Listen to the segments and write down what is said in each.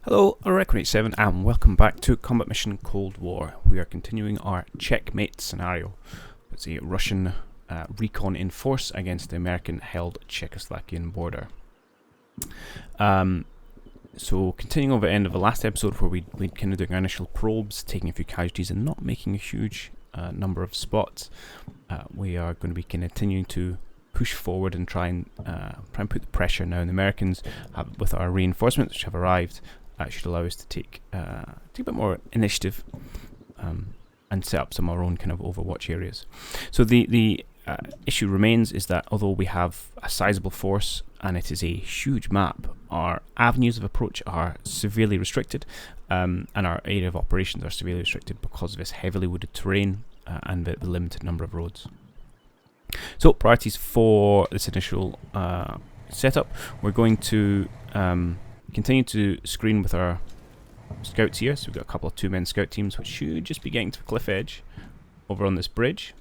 Hello, I'm recon 87 and welcome back to Combat Mission Cold War. We are continuing our Czechmate scenario. It's a Russian recon in force against the American-held Czechoslovakian border. So continuing over the end of the last episode where we'd kind of doing our initial probes, taking a few casualties and not making a huge number of spots, we are going to be continuing to push forward and try and put the pressure now. And the Americans, with our reinforcements which have arrived, should allow us to take a bit more initiative and set up some of our own kind of overwatch areas. So the issue remains is that although we have a sizable force and it is a huge map, our avenues of approach are severely restricted, and our area of operations are severely restricted because of this heavily wooded terrain and the limited number of roads. So priorities for this initial setup, we're going to continue to screen with our scouts here. So we've got a couple of two-man scout teams which should just be getting to the cliff edge over on this bridge,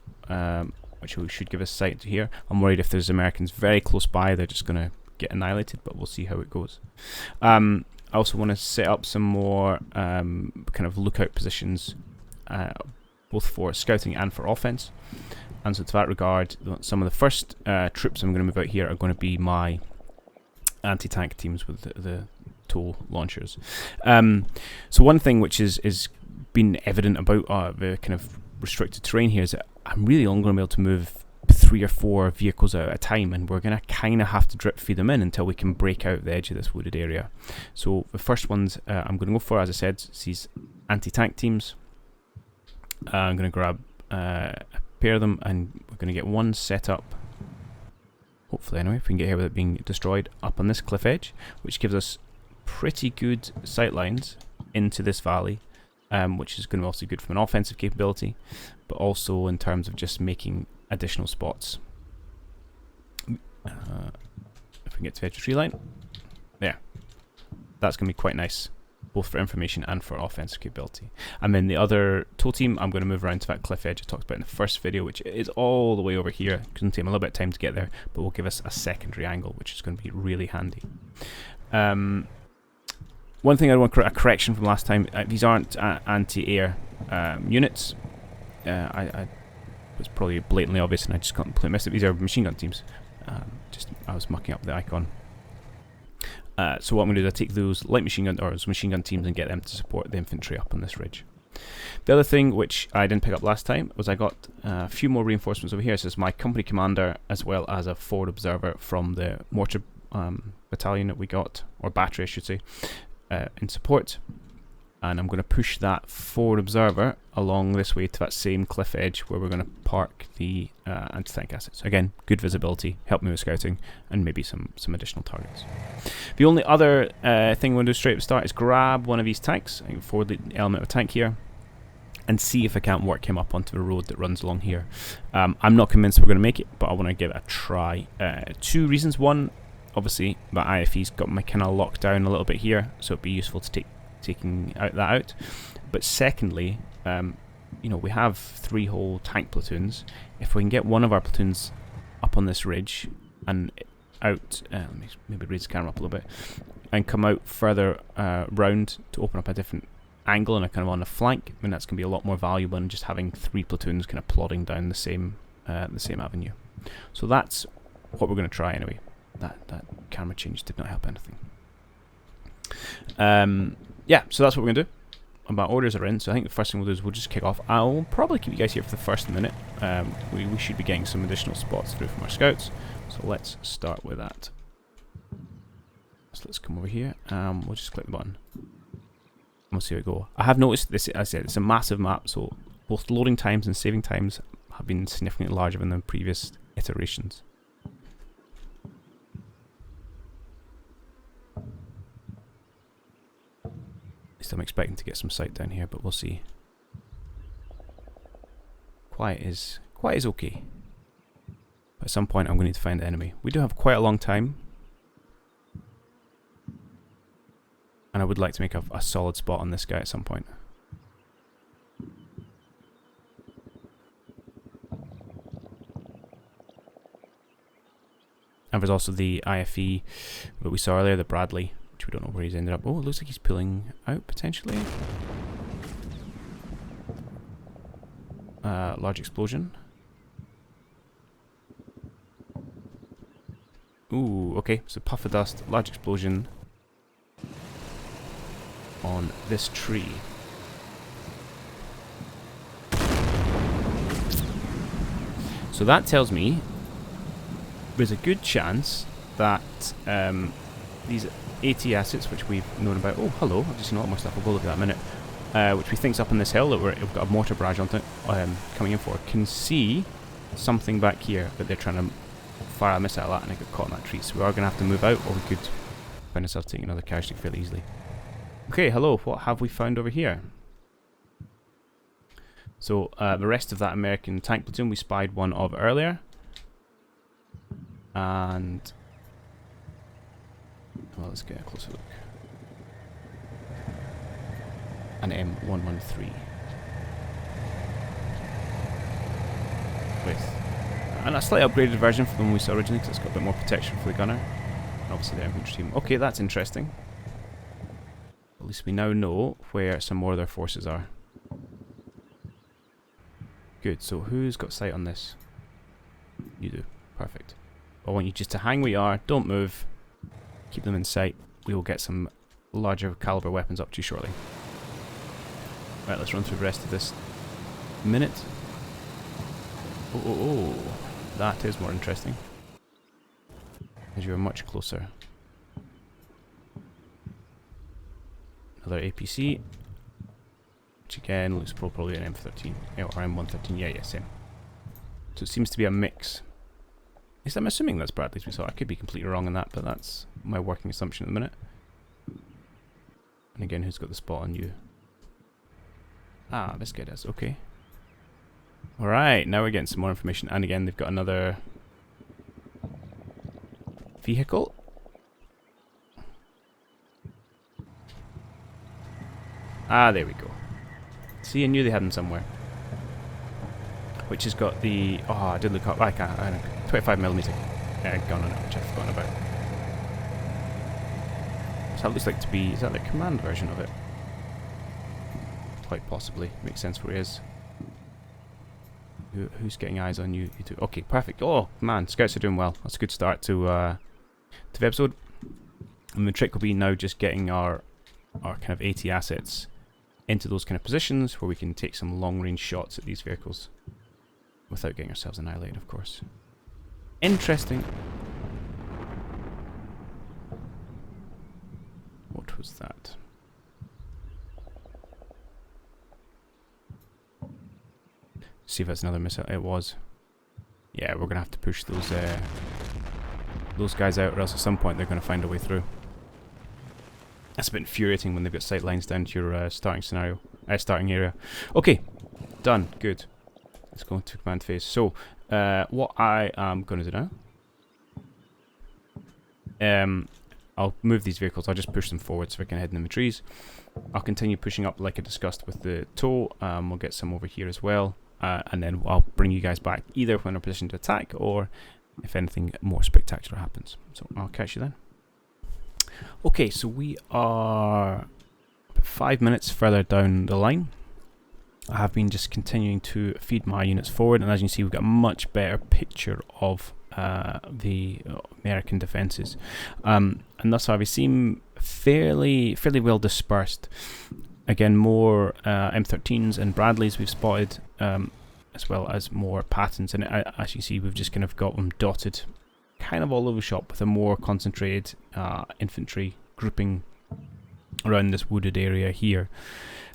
which should give us sight to here. I'm worried if there's Americans very close by, they're just going to get annihilated, but we'll see how it goes. I also want to set up some more kind of lookout positions, both for scouting and for offense. And so to that regard, some of the first troops I'm going to move out here are going to be my anti-tank teams with the tow launchers. So one thing which is been evident about the kind of restricted terrain here is that I'm really only going to be able to move 3 or 4 vehicles at a time, and we're going to kind of have to drip feed them in until we can break out the edge of this wooded area. So the first ones I'm going to go for, as I said, these anti-tank teams. I'm going to grab a pair of them, and we're going to get one set up, hopefully anyway, if we can get here without being destroyed, up on this cliff edge, which gives us pretty good sight lines into this valley, which is going to be also good from an offensive capability, but also in terms of just making additional spots. If we can get to the edge of the tree line, there, that's going to be quite nice, both for information and for offensive capability. And then the other tow team, I'm going to move around to that cliff edge I talked about in the first video, which is all the way over here. It's going to take them a little bit of time to get there, but will give us a secondary angle, which is going to be really handy. One thing I want a correction from last time, these aren't anti-air units. I was probably blatantly obvious and I just completely missed it. These are machine gun teams. I was mucking up the icon. So what I'm going to do is I take those light machine gun or those machine gun teams and get them to support the infantry up on this ridge. The other thing which I didn't pick up last time was I got a few more reinforcements over here. So it's my company commander as well as a forward observer from the mortar battalion that we got, or battery I should say, in support. And I'm going to push that forward observer along this way to that same cliff edge where we're going to park the anti-tank assets. Again, good visibility, help me with scouting, and maybe some additional targets. The only other thing we're going to do straight at the start is grab one of these tanks, I can forward the element of a tank here, and see if I can't work him up onto the road that runs along here. I'm not convinced we're going to make it, but I want to give it a try. 2 reasons. One, obviously, my IFE's got my kind of locked down a little bit here, so it'd be useful to taking that out. But secondly, you know, we have 3 whole tank platoons. If we can get one of our platoons up on this ridge and out, let me maybe raise the camera up a little bit, and come out further round to open up a different angle and a kind of on the flank, I mean that's going to be a lot more valuable than just having 3 platoons kind of plodding down the same avenue. So that's what we're going to try anyway. That camera change did not help anything. Yeah, so that's what we're going to do. My orders are in, so I think the first thing we'll do is we'll just kick off. I'll probably keep you guys here for the first minute. We should be getting some additional spots through from our scouts, so let's start with that. So let's come over here, we'll just click the button. We'll see how it goes. I have noticed this, as I said, it's a massive map, so both loading times and saving times have been significantly larger than the previous iterations. At least I'm expecting to get some sight down here, but we'll see. Quiet is okay. But at some point I'm going to need to find the enemy. We do have quite a long time. And I would like to make a solid spot on this guy at some point. And there's also the IFE that we saw earlier, the Bradley, which we don't know where he's ended up. Oh, it looks like he's pulling out, potentially. Large explosion. Ooh, okay, so puff of dust, large explosion on this tree. So that tells me there's a good chance that these AT assets, which we've known about... Oh, hello, I've just seen a lot more stuff, I'll go look at that in a minute. Which we think's up on this hill that we've got a mortar barrage on coming in for, can see something back here that they're trying to fire a missile at, and it got caught in that tree. So we are going to have to move out, or we could find ourselves taking another casualty fairly easily. Okay, hello, what have we found over here? So the rest of that American tank platoon, we spied one of earlier. And... well, let's get a closer look. An M113. With and a slightly upgraded version from the one we saw originally, because it's got a bit more protection for the gunner. And obviously the infantry team. Okay, that's interesting. At least we now know where some more of their forces are. Good, so who's got sight on this? You do. Perfect. I want you just to hang where you are, don't move. Keep them in sight. We will get some larger caliber weapons up to you shortly. Right, let's run through the rest of this minute. Oh, that is more interesting. As you are much closer. Another APC. Which again looks probably an M13. Or M113, yeah, same. So it seems to be a mix. At least I'm assuming that's Bradley's we saw. I could be completely wrong on that, but that's my working assumption at the minute. And again, who's got the spot on you? Ah, this guy does. Okay. Alright, now we're getting some more information. And again, they've got another vehicle. Ah, there we go. See, I knew they had them somewhere. Which has got the... oh, I did look up. I can't. 25mm gun on it, which I've forgotten about. So that looks like to be... is that the command version of it? Quite possibly. Makes sense where he is. Who's getting eyes on you? You two. Okay, perfect. Oh, man. Scouts are doing well. That's a good start to the episode. And the trick will be now just getting our kind of AT assets into those kind of positions where we can take some long-range shots at these vehicles. Without getting ourselves annihilated, of course. Interesting. What was that? See if that's another missile. It was. Yeah, we're gonna have to push those guys out, or else at some point they're gonna find a way through. That's a bit infuriating when they've got sight lines down to your starting scenario, starting area. Okay, done. Good. Let's go into command phase. So, what I am going to do now, I'll move these vehicles. I'll just push them forward so I can head in the trees. I'll continue pushing up like I discussed with the tow. We'll get some over here as well. And then I'll bring you guys back either when we're positioned to attack or if anything more spectacular happens. So I'll catch you then. Okay, so we are about 5 minutes further down the line. I have been just continuing to feed my units forward, and as you can see, we've got a much better picture of the American defences. And thus far, we seem fairly well dispersed. Again, more M13s and Bradleys we've spotted, as well as more Patents. And as you see, we've just kind of got them dotted kind of all over the shop with a more concentrated infantry grouping around this wooded area here.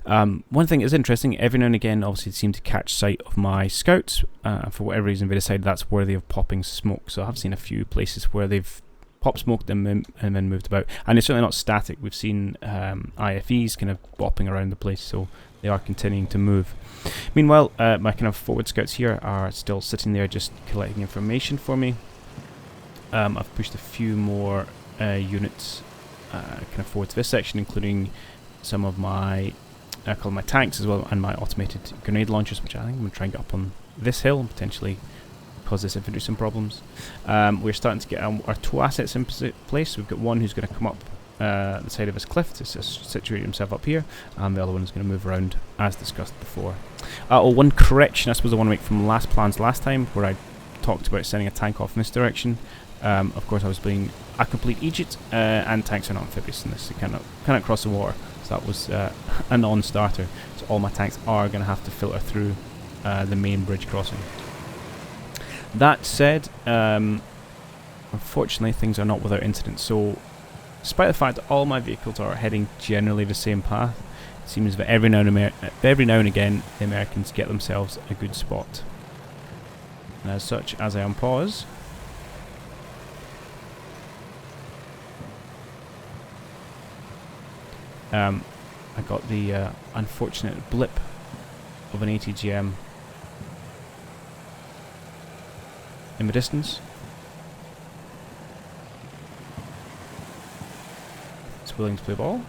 One thing is interesting, every now and again obviously they seem to catch sight of my scouts. For whatever reason they decided that's worthy of popping smoke, so I have seen a few places where they've popped smoke and then moved about, and it's certainly not static. We've seen IFEs kind of bopping around the place, so they are continuing to move. Meanwhile, my kind of forward scouts here are still sitting there just collecting information for me. I've pushed a few more units kind of forward to this section, including some of my my tanks as well, and my automated grenade launchers, which I think I'm going to try and get up on this hill and potentially cause this infantry some problems. We're starting to get our tow assets in place. We've got one who's going to come up the side of his cliff to situate himself up here, and the other one is going to move around as discussed before. One correction I suppose I want to make from last plans last time, where I talked about sending a tank off in this direction. Of course I was playing a complete Egypt, and tanks are not amphibious in this, they cannot cross the water, so that was a non-starter. So all my tanks are going to have to filter through the main bridge crossing. That said, unfortunately things are not without incident, so despite the fact that all my vehicles are heading generally the same path, it seems that every now and again the Americans get themselves a good spot. And as such, as I unpause, I got the unfortunate blip of an ATGM in the distance. It's willing to play ball.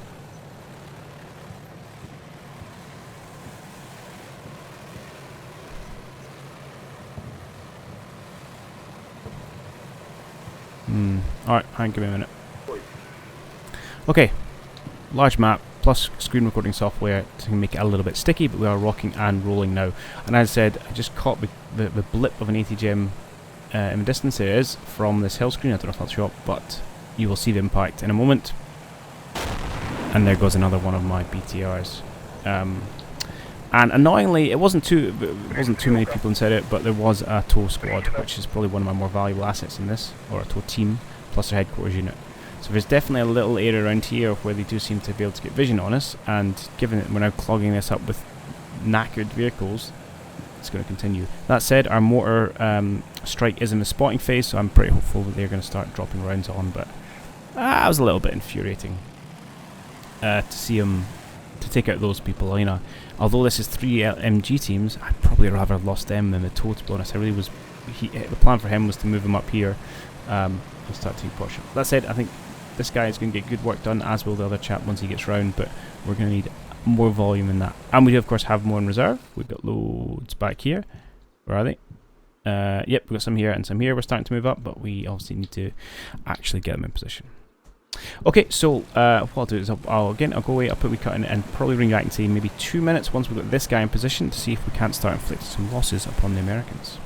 Alright, hang on, give me a minute. Okay, large map plus screen recording software to make it a little bit sticky, but we are rocking and rolling now. And as I said, I just caught the blip of an ATGM in the distance. It is from this hill screen. I don't know if that's shot, but you will see the impact in a moment. And there goes another one of my BTRs. And annoyingly, it wasn't too many people inside it, but there was a tow squad, which is probably one of my more valuable assets in this, or a tow team, plus their headquarters unit. So there's definitely a little area around here where they do seem to be able to get vision on us, and given that we're now clogging this up with knackered vehicles, it's going to continue. That said, our mortar strike is in the spotting phase, so I'm pretty hopeful that they're going to start dropping rounds on, but that was a little bit infuriating to see them, to take out those people, you know. Although this is 3 MG teams, I'd probably rather have lost them than the tow, to be honest. I really was, the plan for him was to move him up here and start taking pot shots. That said, I think this guy is going to get good work done, as will the other chap once he gets round, but we're going to need more volume in that. And we do of course have more in reserve. We've got loads back here. Where are they? Yep, we've got some here and some here. We're starting to move up, but we obviously need to actually get them in position. Okay, so what I'll do is I'll go away, I'll put we cut in and probably bring back in say maybe 2 minutes once we've got this guy in position to see if we can't start inflicting some losses upon the Americans.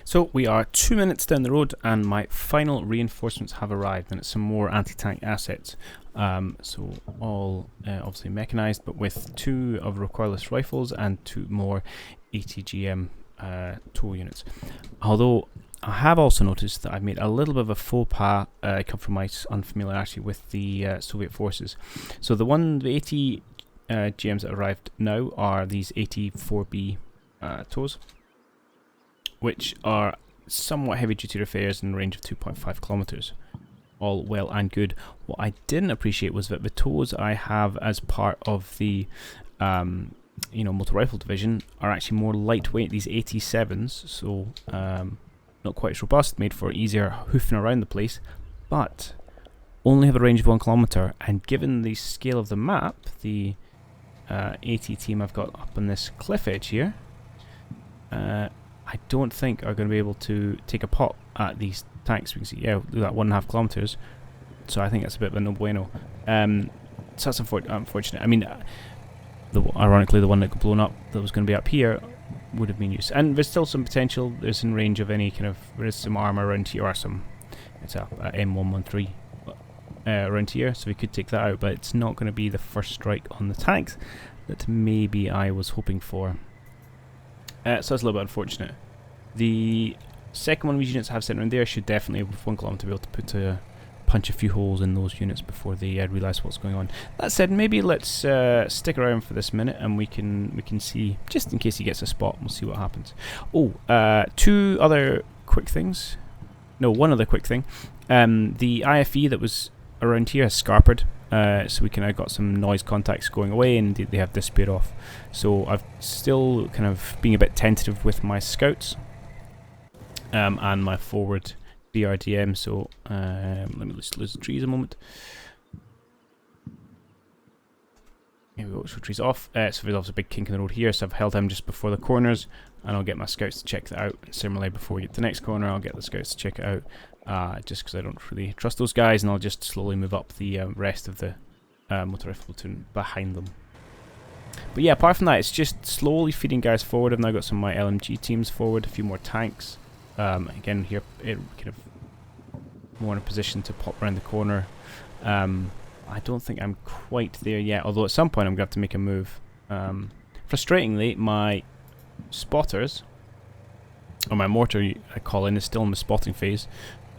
So we are 2 minutes down the road and my final reinforcements have arrived, and it's some more anti-tank assets. So all obviously mechanized, but with 2 of recoilless rifles and 2 more ATGM tow units. Although I have also noticed that I've made a little bit of a faux pas come from my unfamiliarity with the Soviet forces. So the 80 GMs that arrived now are these 84B tows, which are somewhat heavy duty affairs in a range of 2.5 kilometers. All well and good. What I didn't appreciate was that the tows I have as part of the motor rifle division are actually more lightweight, these 87s, so not quite as robust, made for easier hoofing around the place, but only have a range of 1 kilometer. And given the scale of the map, the 80 team I've got up on this cliff edge here, I don't think are going to be able to take a pot at these tanks. We can see, yeah, that 1.5 kilometers. So I think that's a bit of a no bueno. So that's unfortunate. I mean, ironically, the one that got blown up that was going to be up here would have been used. And there's still some potential. There's in range of any kind of, there is some armor around here, or some, it's a M113 around here, so we could take that out, but it's not going to be the first strike on the tanks that maybe I was hoping for. So that's a little bit unfortunate. The second one of these units I have sitting around there should definitely, with 1 kilometer, be able to punch a few holes in those units before they realise what's going on. That said, maybe let's stick around for this minute and we can see, just in case he gets a spot, we'll see what happens. Oh, 2 other quick things. No, 1 other quick thing. The IFE that was around here has scarpered, so we now got some noise contacts going away and they have disappeared off. So I've still kind of being a bit tentative with my scouts and my forward BRDM, so let me just lose the trees a moment. Here we go, so trees off. So there's obviously a big kink in the road here, so I've held him just before the corners, and I'll get my scouts to check that out. Similarly, before we get to the next corner, I'll get the scouts to check it out, just because I don't really trust those guys, and I'll just slowly move up the rest of the motor rifle platoon behind them. But yeah, apart from that, it's just slowly feeding guys forward. I've now got some of my LMG teams forward, a few more tanks. Again, here, it kind of more in a position to pop around the corner. I don't think I'm quite there yet, although at some point I'm going to have to make a move. Frustratingly, my spotters, or my mortar I call in, is still in the spotting phase.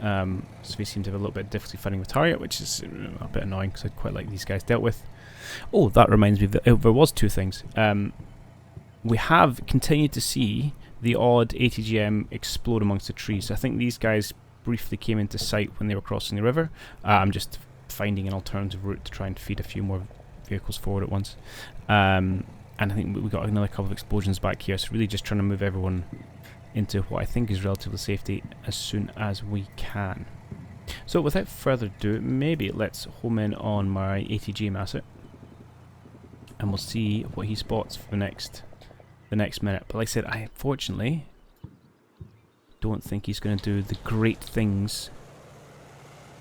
So they seem to have a little bit of difficulty finding the target, which is a bit annoying because I'd quite like these guys dealt with. Oh, that reminds me, that there was two things. We have continued to see the odd ATGM explode amongst the trees. I think these guys briefly came into sight when they were crossing the river. I'm just finding an alternative route to try and feed a few more vehicles forward at once. And I think we got another couple of explosions back here, so really just trying to move everyone into what I think is relatively safety as soon as we can. So without further ado, maybe let's home in on my ATGM asset, and we'll see what he spots for the next minute. But like I said, I unfortunately don't think he's going to do the great things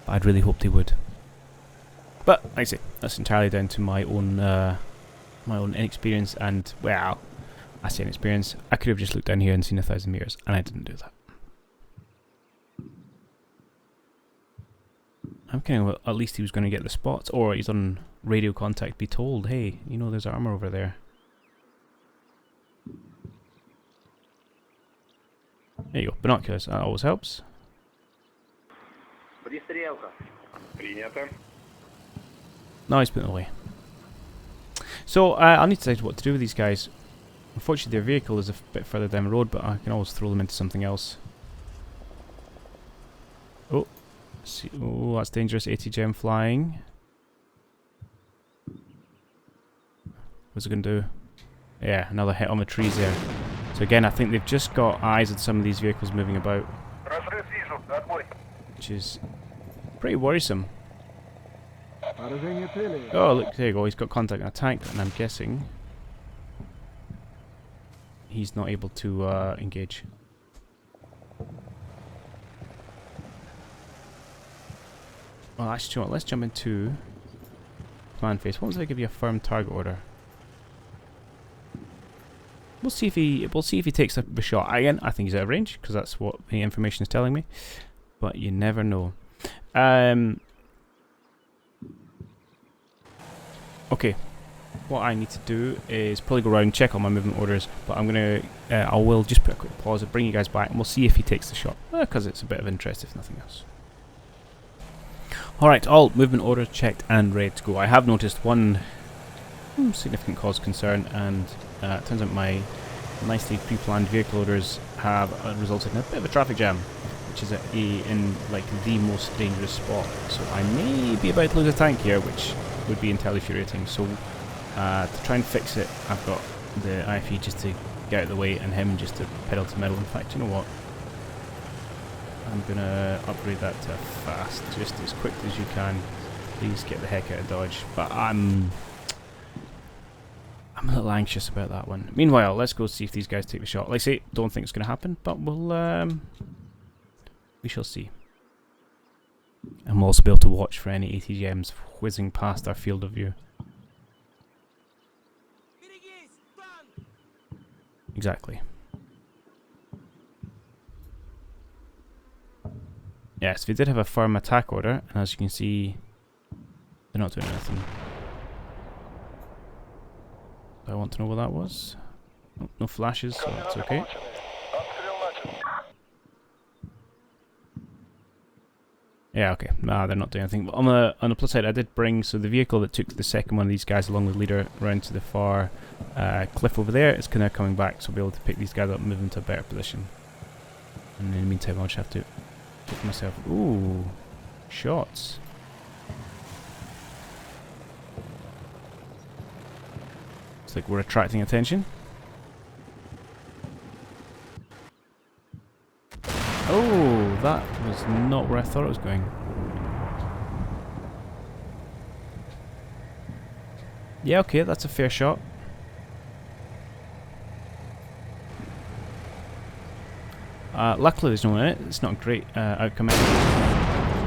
I'd really hoped he would. But like I say, that's entirely down to my own inexperience, and well, I say inexperience. I could have just looked down here and seen 1,000 meters, and I didn't do that. I'm kind of, at least he was going to get the spots, or he's on radio contact, be told, hey, you know, there's armor over there. There you go, binoculars, that always helps. No, he's putting it away. So, I'll need to decide what to do with these guys. Unfortunately, their vehicle is a bit further down the road, but I can always throw them into something else. Oh, see, oh, that's dangerous. ATGM flying. What's it going to do? Yeah, another hit on the trees there. So again, I think they've just got eyes on some of these vehicles moving about, which is pretty worrisome. Oh, look, there you go. He's got contact on a tank, and I'm guessing he's not able to engage. Well, actually, you know what, let's jump into command phase. Once I give you a firm target order, we'll see if he takes the shot. Again, I think he's out of range because that's what the information is telling me, but you never know. Okay, what I need to do is probably go around and check all my movement orders, but I will just put a quick pause and bring you guys back, and we'll see if he takes the shot, because it's a bit of interest if nothing else. Alright, all movement orders checked and ready to go. I have noticed one significant cause of concern, and it turns out my nicely pre-planned vehicle orders have resulted in a bit of a traffic jam, which is in like the most dangerous spot. So I may be about to lose a tank here, which would be entirely infuriating. So to try and fix it, I've got the IFE just to get out of the way, and him just to pedal to the metal. In fact, you know what? I'm gonna upgrade that to fast, just as quickly as you can. Please get the heck out of dodge. But I'm a little anxious about that one. Meanwhile, let's go see if these guys take the shot. Like I say, don't think it's gonna happen, but we shall see. And we'll also be able to watch for any ATGMs whizzing past our field of view. Exactly. Yes, they did have a firm attack order, and as you can see, they're not doing anything. I want to know what that was. Oh, no flashes, so that's okay. Yeah, okay. Nah, they're not doing anything. But on the plus side, I did bring, so the vehicle that took the second one of these guys along with the leader around to the far cliff over there is now coming back, so I'll be able to pick these guys up and move them to a better position. And in the meantime, I'll just have to pick myself. Ooh, shots. It's like we're attracting attention. Oh, that was not where I thought it was going. Yeah, okay, that's a fair shot. Luckily there's no one in it. It's not a great outcome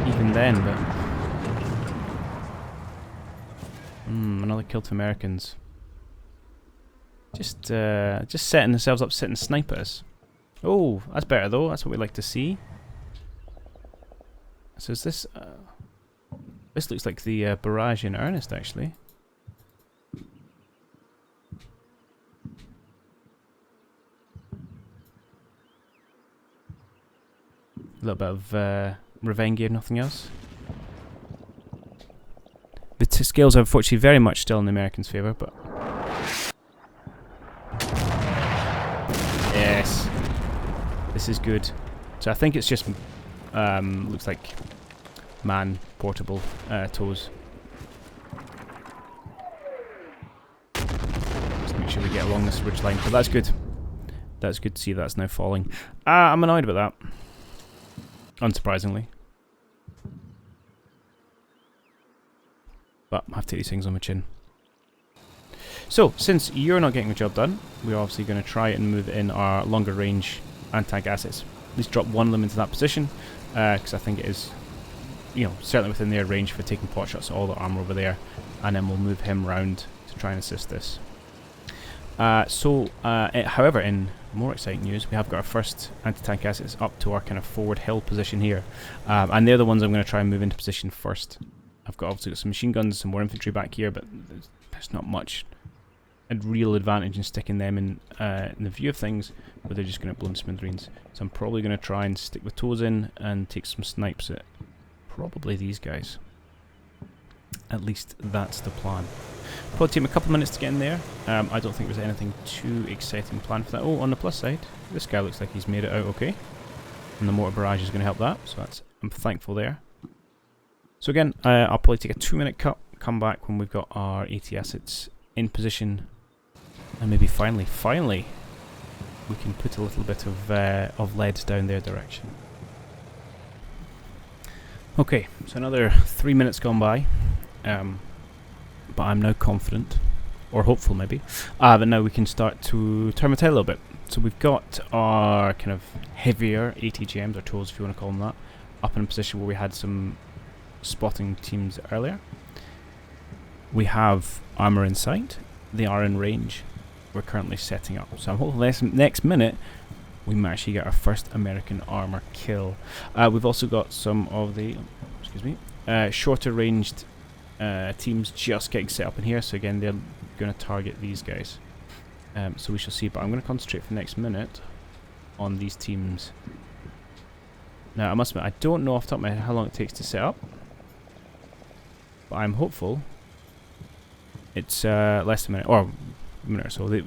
even then, but... another kill to Americans. Just setting themselves up, sitting snipe at us. Oh, that's better though. That's what we like to see. So is this... this looks like the barrage in earnest, actually. A little bit of revenge, if nothing else. The scales are unfortunately very much still in the Americans' favour, but... Yes. This is good. So I think it's just... looks like... man-portable toes. Just make sure we get along this ridge line, but that's good. That's good to see that's now falling. I'm annoyed about that. Unsurprisingly. But I have to take these things on my chin. So, since you're not getting the job done, we're obviously going to try and move in our longer range anti-tank assets. At least drop one of them into that position, because I think it is, you know, certainly within their range for taking pot shots at all the armour over there, and then we'll move him round to try and assist this. However, in more exciting news, we have got our first anti-tank assets up to our kind of forward hill position here, and they're the ones I'm going to try and move into position first. I've obviously got some machine guns, some more infantry back here, but there's not much a real advantage in sticking them in the view of things, but they're just going to blow them smithereens. So I'm probably going to try and stick the toes in and take some snipes at probably these guys. At least that's the plan. Probably take me a couple of minutes to get in there. I don't think there's anything too exciting planned for that. Oh, on the plus side, this guy looks like he's made it out okay. And the mortar barrage is going to help that, so I'm thankful there. So again, I'll probably take a 2-minute cut, come back when we've got our AT assets in position, and maybe finally, we can put a little bit of lead down their direction. Okay, so another 3 minutes gone by, but I'm now confident, or hopeful maybe, that now we can start to turn my tail a little bit. So we've got our kind of heavier ATGMs, or tools if you want to call them that, up in a position where we had some spotting teams earlier. We have armour in sight, they are in range, we're currently setting up. So I'm hoping next minute we might actually get our first American armour kill. We've also got some of the shorter ranged teams just getting set up in here, so again they're going to target these guys. So we shall see, but I'm going to concentrate for the next minute on these teams. Now I must admit, I don't know off the top of my head how long it takes to set up, but I'm hopeful it's less than a minute, or a minute or so. The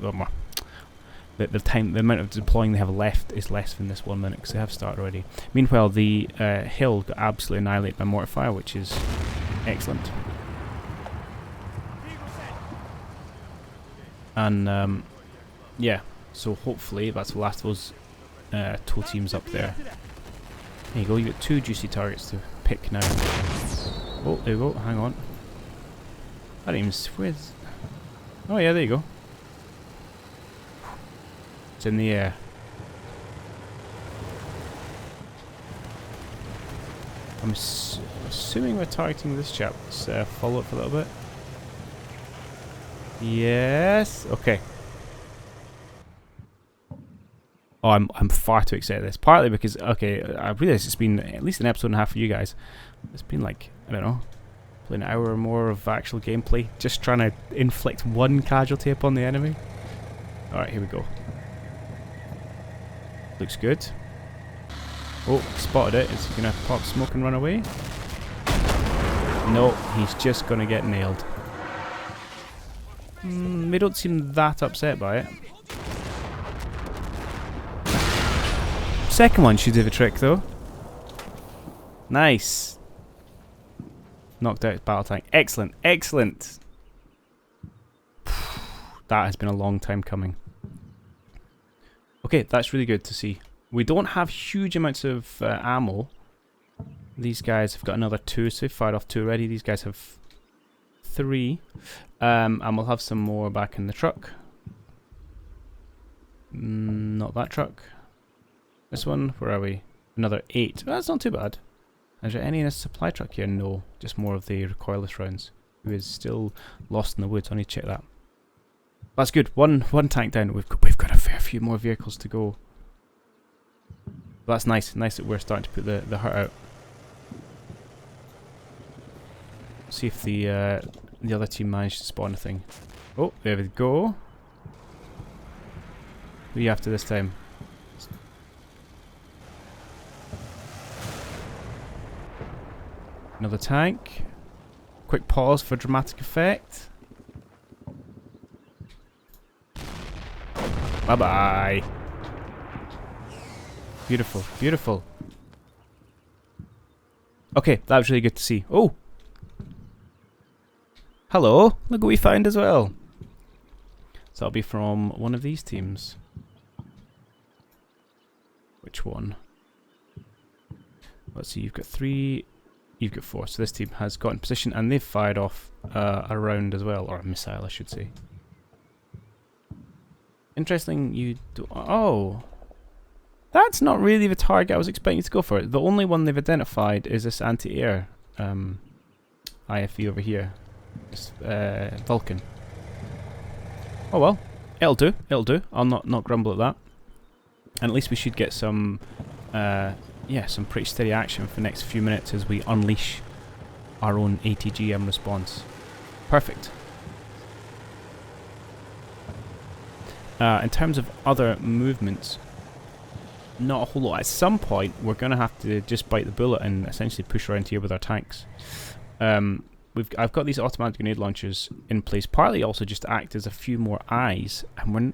amount of deploying they have left is less than this 1 minute, because they have started already. Meanwhile, the hill got absolutely annihilated by mortar fire, which is excellent. And yeah, so hopefully that's the last of those tow teams up there. There you go, you got 2 juicy targets to pick now. Oh, there you go, hang on. I didn't even... Where's... Oh yeah, there you go. It's in the air. I'm assuming we're targeting this chap. Let's follow it for a little bit. Yes. Okay. Oh, I'm far too excited for this. Partly because, okay, I realize it's been at least an episode and a half for you guys. It's been like, I don't know, an hour or more of actual gameplay, just trying to inflict one casualty upon the enemy. Alright, here we go. Looks good. Oh, spotted it. Is he going to pop smoke and run away? No, he's just going to get nailed. They don't seem that upset by it. Second one should do the trick though. Nice. Knocked out his battle tank. Excellent, excellent. That has been a long time coming. Okay, that's really good to see. We don't have huge amounts of ammo. These guys have got another 2, so they've fired off 2 already. These guys have 3. And we'll have some more back in the truck. Not that truck. This one, where are we? Another 8. That's not too bad. Is there any in a supply truck here? No, just more of the recoilless rounds. Who is still lost in the woods? I need to check that. That's good. One tank down. We've got a fair few more vehicles to go. But that's nice. Nice that we're starting to put the hurt out. See if the other team managed to spawn a thing. Oh, there we go. Who are you after this time? Another tank. Quick pause for dramatic effect. Bye-bye. Beautiful, beautiful. Okay, that was really good to see. Oh! Hello! Look what we found as well. So that'll be from one of these teams. Which one? Let's see, you've got 3... You've got 4, so this team has got in position and they've fired off a round as well, or a missile I should say. Interesting you do... Oh! That's not really the target I was expecting to go for. The only one they've identified is this anti-air IFV over here. This Vulcan. Oh well, it'll do, it'll do. I'll not grumble at that. And at least we should get some... yeah, some pretty steady action for the next few minutes as we unleash our own ATGM response. Perfect. In terms of other movements, not a whole lot. At some point, we're going to have to just bite the bullet and essentially push around here with our tanks. I've got these automatic grenade launchers in place, partly also just to act as a few more eyes, and we're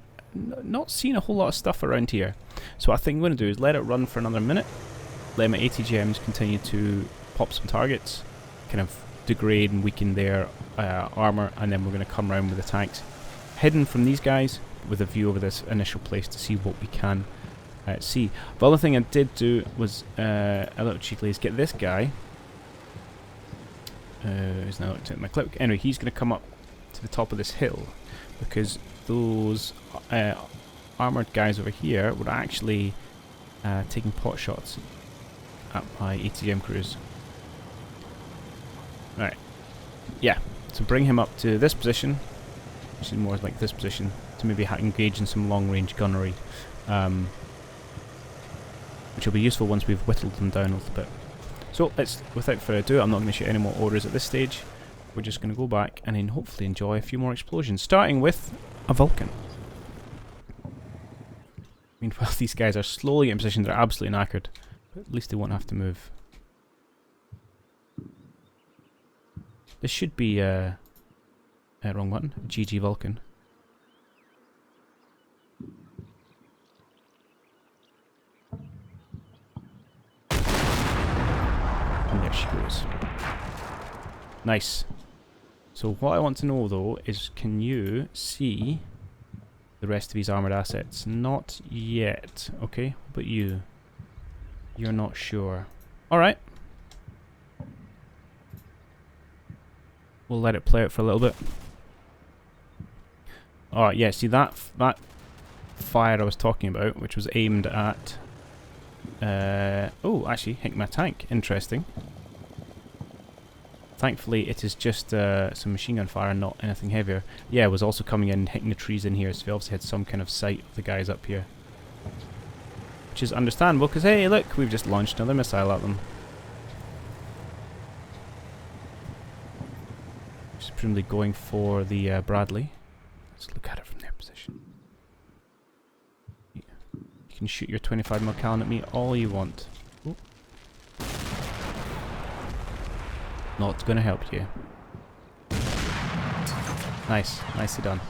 not seeing a whole lot of stuff around here. So what I think I'm going to do is let it run for another minute. Let my ATGMs continue to pop some targets, kind of degrade and weaken their armour, and then we're going to come around with the tanks, hidden from these guys, with a view over this initial place to see what we can see. The other thing I did do was, a little cheekily, is get this guy, who's now looked at my clip. Anyway, he's going to come up to the top of this hill, because those armoured guys over here were actually taking pot shots at my ATGM crews. Right. Yeah. So bring him up to this position, which is more like this position, to maybe engage in some long-range gunnery, which will be useful once we've whittled them down a little bit. So let's, without further ado, I'm not going to shoot any more orders at this stage. We're just going to go back and then hopefully enjoy a few more explosions, starting with a Vulcan. Meanwhile, these guys are slowly in position. They're absolutely knackered, but at least they won't have to move. This should be wrong button. GG Vulcan. And there she goes. Nice. So what I want to know though is, can you see the rest of these armoured assets? Not yet. Okay, but you're not sure. Alright. We'll let it play out for a little bit. Alright, yeah, see that fire I was talking about, which was aimed at... oh, actually, hit my tank. Interesting. Thankfully, it is just some machine gun fire and not anything heavier. Yeah, it was also coming in, hitting the trees in here, so we obviously had some kind of sight of the guys up here. Which is understandable, because hey, look, we've just launched another missile at them. Just presumably going for the Bradley. Let's look at it from their position. You can shoot your 25mm cannon at me all you want. Ooh. Not going to help you. Nice. Nicely done.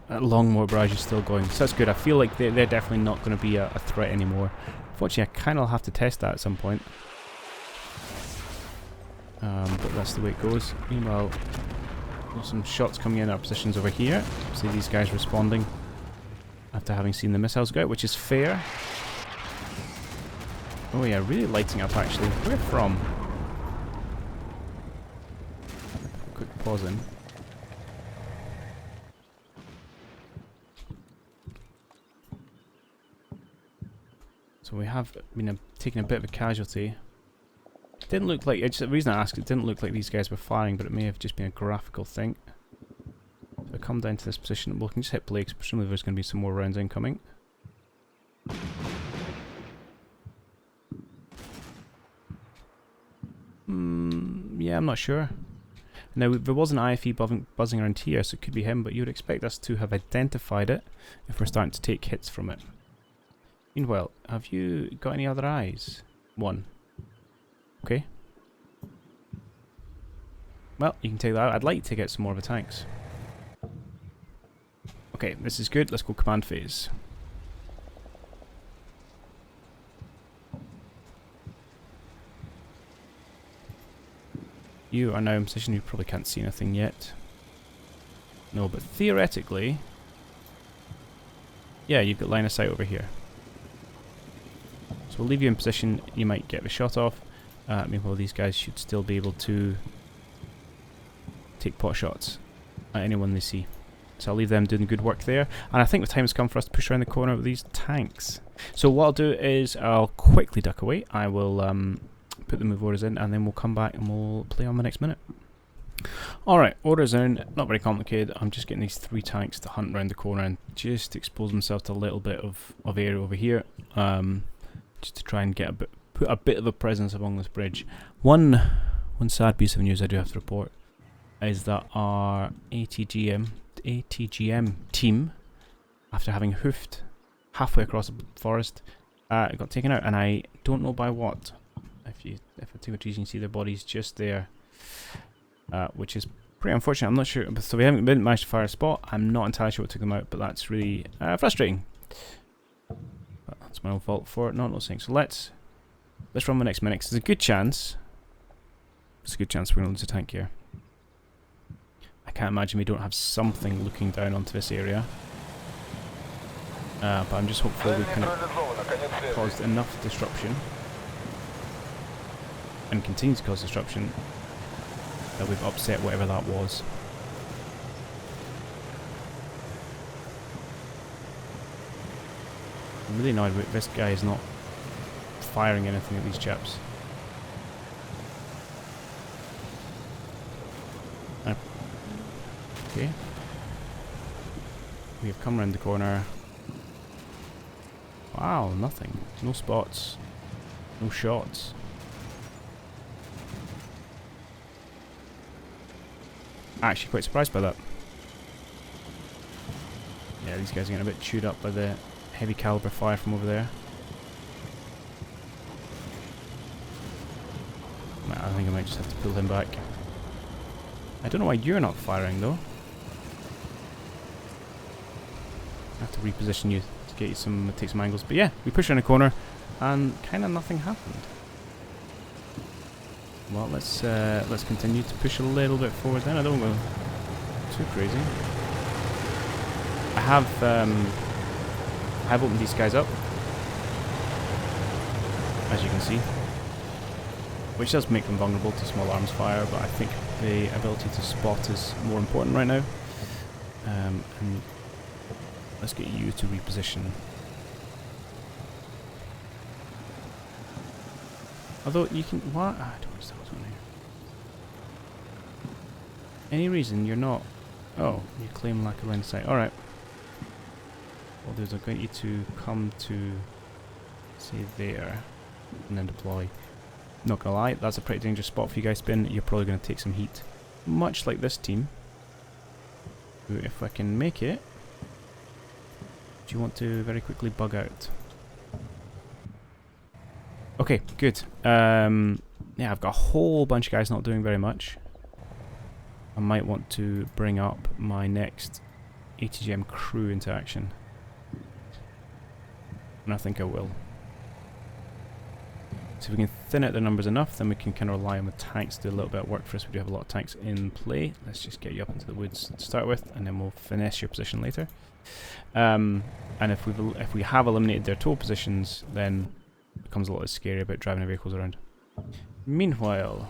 That Longmore barrage is still going, so that's good. I feel like they're definitely not going to be a threat anymore. Unfortunately, I kind of have to test that at some point. But that's the way it goes. Meanwhile, there's some shots coming in our positions over here. See these guys responding after having seen the missiles go out, which is fair. Oh yeah, really lighting up actually. Where from? Quick pause in. So we have been taking a bit of a casualty. It didn't look like, the reason I asked, it didn't look like these guys were firing, but it may have just been a graphical thing. So I come down to this position, we can just hit play, because presumably there's going to be some more rounds incoming. Yeah, I'm not sure. Now, there was an IFE buzzing around here, so it could be him, but you would expect us to have identified it if we're starting to take hits from it. Meanwhile, have you got any other eyes? One. Okay. Well, you can take that out. I'd like to get some more of the tanks. Okay, this is good. Let's go command phase. You are now in position. You probably can't see anything yet. No, but theoretically... yeah, you've got line of sight over here. So we'll leave you in position. You might get the shot off. Meanwhile, these guys should still be able to take pot shots at anyone they see. So I'll leave them doing good work there. And I think the time has come for us to push around the corner with these tanks. So what I'll do is I'll quickly duck away. I will put the move orders in, and then we'll come back and we'll play on the next minute. Alright, orders in. Not very complicated. I'm just getting these 3 tanks to hunt around the corner and just expose themselves to a little bit of area over here. Just to try and get put a bit of a presence along this bridge. One sad piece of news I do have to report is that our ATGM team, after having hoofed halfway across the forest, got taken out, and I don't know by what. If I take a tease, you can see their bodies just there, which is pretty unfortunate. I'm not sure, so we haven't managed to fire a spot. I'm not entirely sure what took them out, but that's really frustrating. But that's my own fault for not noticing. So let's run the next minute, because there's a good chance. There's a good chance we're going to lose a tank here. I can't imagine we don't have something looking down onto this area. But I'm just hopeful we've kind of caused enough disruption and continue to cause disruption that we've upset whatever that was. I'm really annoyed with this guy is not firing anything at these chaps. Okay. We have come around the corner. Wow, nothing. No spots. No shots. Actually quite surprised by that. Yeah, these guys are getting a bit chewed up by the heavy caliber fire from over there. I think I might just have to pull him back. I don't know why you're not firing though. I have to reposition you to get you take some angles. But yeah, we pushed around a corner and kind of nothing happened. Well, let's continue to push a little bit forward then. I don't go too crazy. I have opened these guys up, as you can see, which does make them vulnerable to small arms fire, but I think the ability to spot is more important right now. And let's get you to reposition. Although you can... what? I don't understand what's on here. Any reason you're not... oh, you claim lack of line of sight. Alright. What I'll do is I'll get you to come to, say, there, and then deploy. Not gonna lie, that's a pretty dangerous spot for you guys to spin. You're probably gonna take some heat. Much like this team. Who, if I can make it... do you want to very quickly bug out? Okay, good. Yeah, I've got a whole bunch of guys not doing very much. I might want to bring up my next ATGM crew into action. And I think I will. So if we can thin out the numbers enough, then we can kind of rely on the tanks to do a little bit of work for us. We do have a lot of tanks in play. Let's just get you up into the woods to start with, and then we'll finesse your position later. And if we have eliminated their tow positions, then becomes a lot scary about driving the vehicles around. Meanwhile,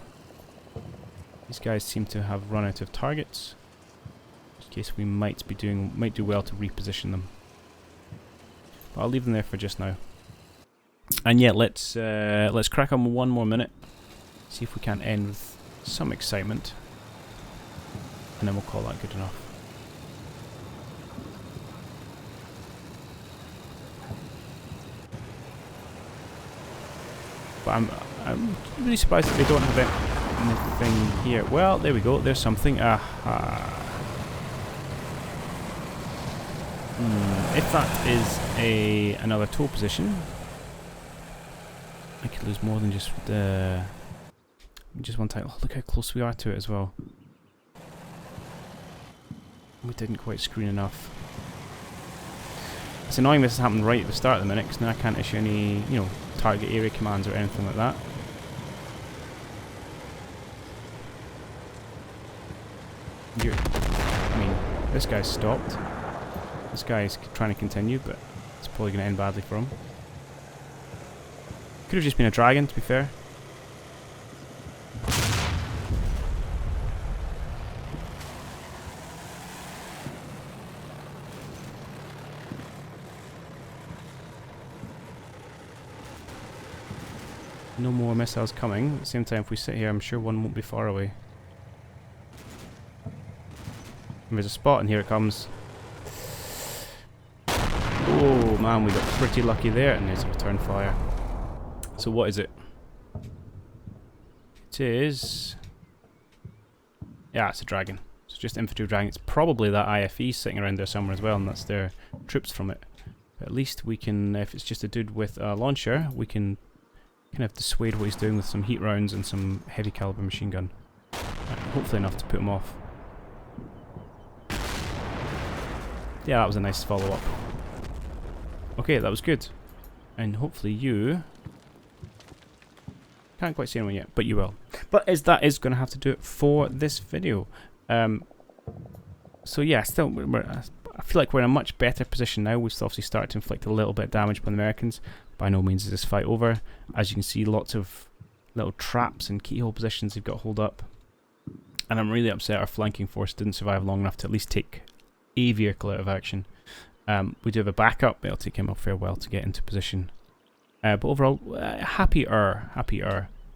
these guys seem to have run out of targets. In case we might do well to reposition them. But I'll leave them there for just now. And yeah, let's crack on 1 more minute. See if we can end with some excitement. And then we'll call that good enough. But I'm really surprised that they don't have anything here. Well, there we go. There's something. Aha. If that is another tow position, I could lose more than just one time. Oh, look how close we are to it as well. We didn't quite screen enough. It's annoying this has happened right at the start of the minute, because now I can't issue any, you know, target area commands or anything like that. I mean, this guy's stopped. This guy's trying to continue, but it's probably going to end badly for him. Could have just been a dragon, to be fair. No more missiles coming. At the same time, if we sit here, I'm sure one won't be far away. And there's a spot, and here it comes. Oh man, we got pretty lucky there, and there's a return fire. So what is it? It is... yeah, it's a dragon. It's just infantry dragon. It's probably that IFE sitting around there somewhere as well, and that's their troops from it. But at least we can, if it's just a dude with a launcher, we can kind of dissuade what he's doing with some heat rounds and some heavy caliber machine gun. Hopefully enough to put him off. Yeah, that was a nice follow-up. Okay, that was good. And hopefully you... can't quite see anyone yet, but you will. But that is going to have to do it for this video. So yeah, still, I feel like we're in a much better position now. We've obviously started to inflict a little bit of damage upon the Americans. By no means is this fight over. As you can see, lots of little traps and keyhole positions they've got hold up. And I'm really upset our flanking force didn't survive long enough to at least take a vehicle out of action. We do have a backup. It'll take him a fair while to get into position. But overall, happier.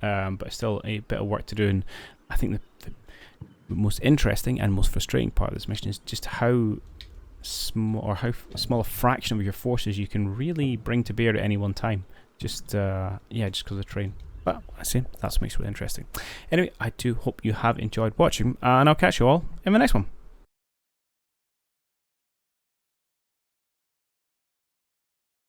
But still a bit of work to do. And I think the most interesting and most frustrating part of this mission is just how small a fraction of your forces you can really bring to bear at any one time. Just yeah, just because of the terrain. But I see, that's what makes it really interesting. Anyway, I do hope you have enjoyed watching, and I'll catch you all in the next one.